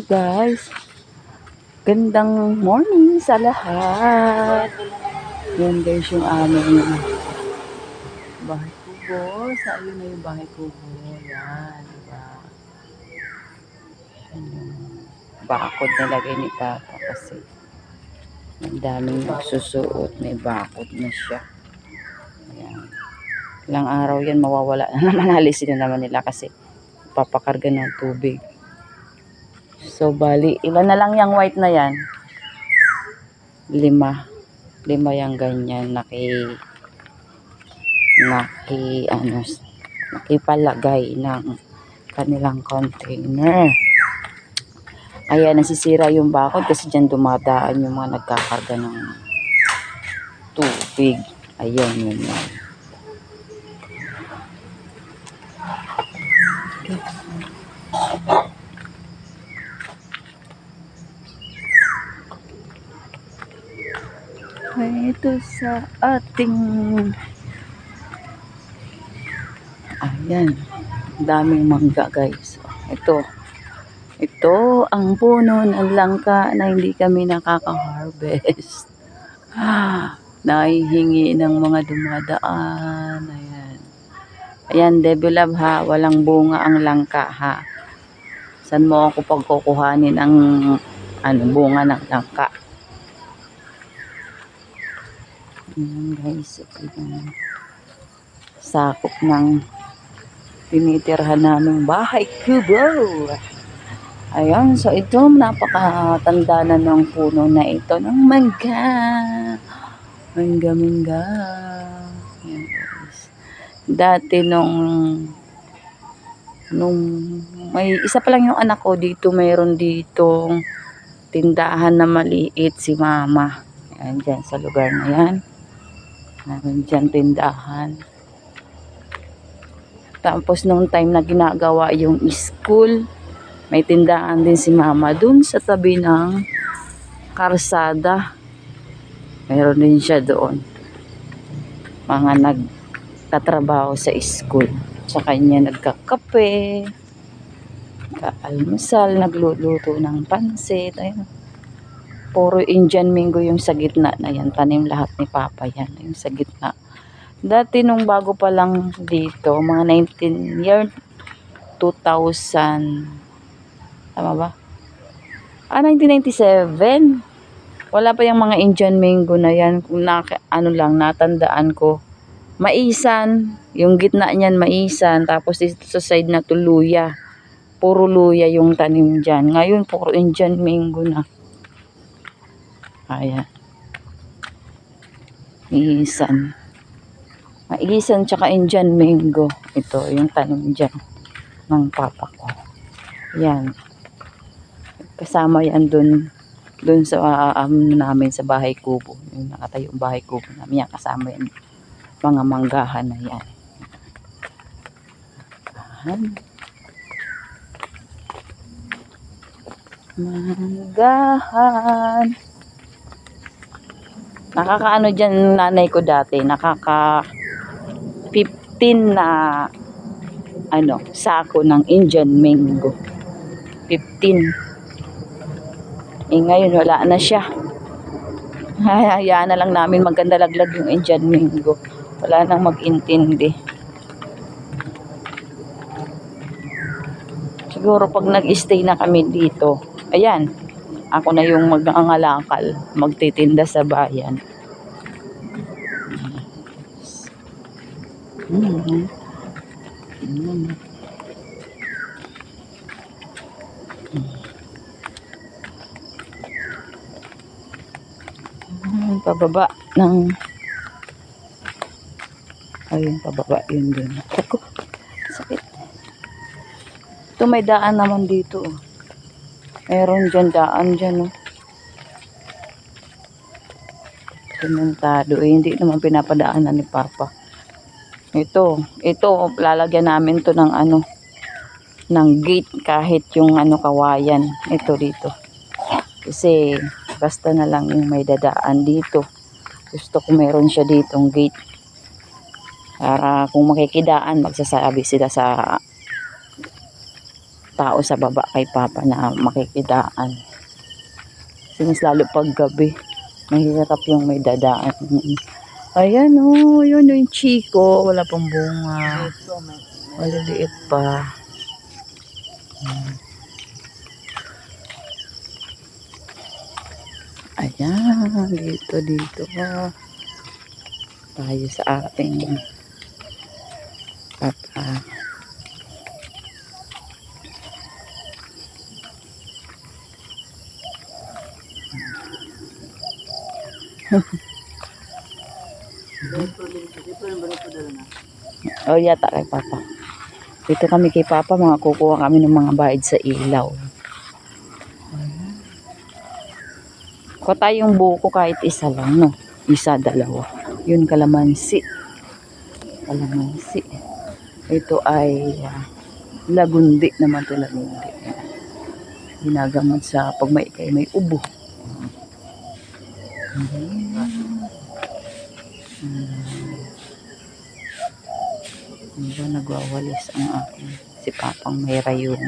guys, gandang morning sa lahat. Yan guys yung aming bahay kubo. Sa ayun na yung bahay kubo. Yan, diba? Yan yung bakod na lagay ni Papa kasi ang daming magsusuot. May bakod na siya. Ayan. Ilang araw yan mawawala na naman. Alisin na naman nila kasi papakarga ng tubig. So, bali, ilan na lang yung white na yan? 5 yung ganyan nakipalagay ng kanilang container. Kaya nasisira yung bakod kasi dyan dumadaan yung mga nagkakarga ng tubig. Ayun, yun yan. Ito sa ating ayan, daming mangga guys. Ito ang puno ng langka na hindi kami nakaka-harvest. Nahihingi ng mga dumadaan. Ayan, develop ha, walang bunga ang langka ha. Saan mo ako pagkukuhanin ang bunga ng langka? Ayan guys, ito yung sakop ng tinitirhan naming bahay kubo. Ayan, so ito napakatanda na ng puno na ito ng mangga. Mangga. Ayan guys. Dati nung may isa pa lang yung anak ko dito, mayroon ditong tindahan na maliit si mama. Ayan, dyan sa lugar na yan. Meron dyan tindahan. Tapos nung time na ginagawa yung school, may tindahan din si mama dun sa tabi ng karsada. Meron din siya doon. Mga nagtatrabaho sa school. Sa kanya nagkakape, kaalmusal, nagluluto ng pansit. Ayun. Puro Indian mango yung sa gitna na yan. Tanim lahat ni Papa yan. Yung sa gitna. Dati nung bago pa lang dito, mga 2000, tama ba? 1997. Wala pa yung mga Indian mango na yan. Kung natandaan ko. Maisan. Yung gitna niyan maisan. Tapos dito sa side na to luya. Puro luya yung tanim dyan. Ngayon puro Indian mango na. Ayan. Maisan tsaka Indian mango. Ito yung tanim dyan ng papa ko. Yan. Kasama yan dun sa namin sa bahay kubo. Yung nakatayong bahay kubo namin. Yan, kasama yan. Mga manggahan na yan. Manggahan. Nakakaano dyan nanay ko dati, 15 na sako ng Indian mango. 15. Ngayon wala na siya. Hayaan na lang namin maganda laglag yung Indian mango. Wala nang mag-intindi. Siguro pag nag-stay na kami dito, ayan, ako na yung mag-angalakal, magtitinda sa bayan. Pababa ng ayun, pababa yun din. Ako, sakit. Ito may daan naman dito. Meron dyan daan dyan. Sementado. Hindi naman pinapadaanan ni Papa. Ito, lalagyan namin to ng ng gate kahit yung kawayan. Ito dito. Kasi basta na lang yung may dadaan dito. Gusto ko meron siya ditong gate. Para kung makikidaan, magsasabi sila sa tao sa baba kay Papa na makikidaan. Sinas lalo pag gabi, mahirap yung may dadaan. Ayan o, yun yung chiko, wala pang bunga. Maliliit pa. Ayan, dito tayo sa ating Papa. Oh, yata kay Papa. Dito kami kay Papa, mga kukuha kami ng mga bayad sa ilaw. Kuha tayong buko kahit isa lang, no? Isa, dalawa. Yun, kalamansi. Kalamansi. Ito ay lagundi naman to, lagundi. Ginagamot sa pag may ubo. Nagwawalis ang aking si Papang may rayon.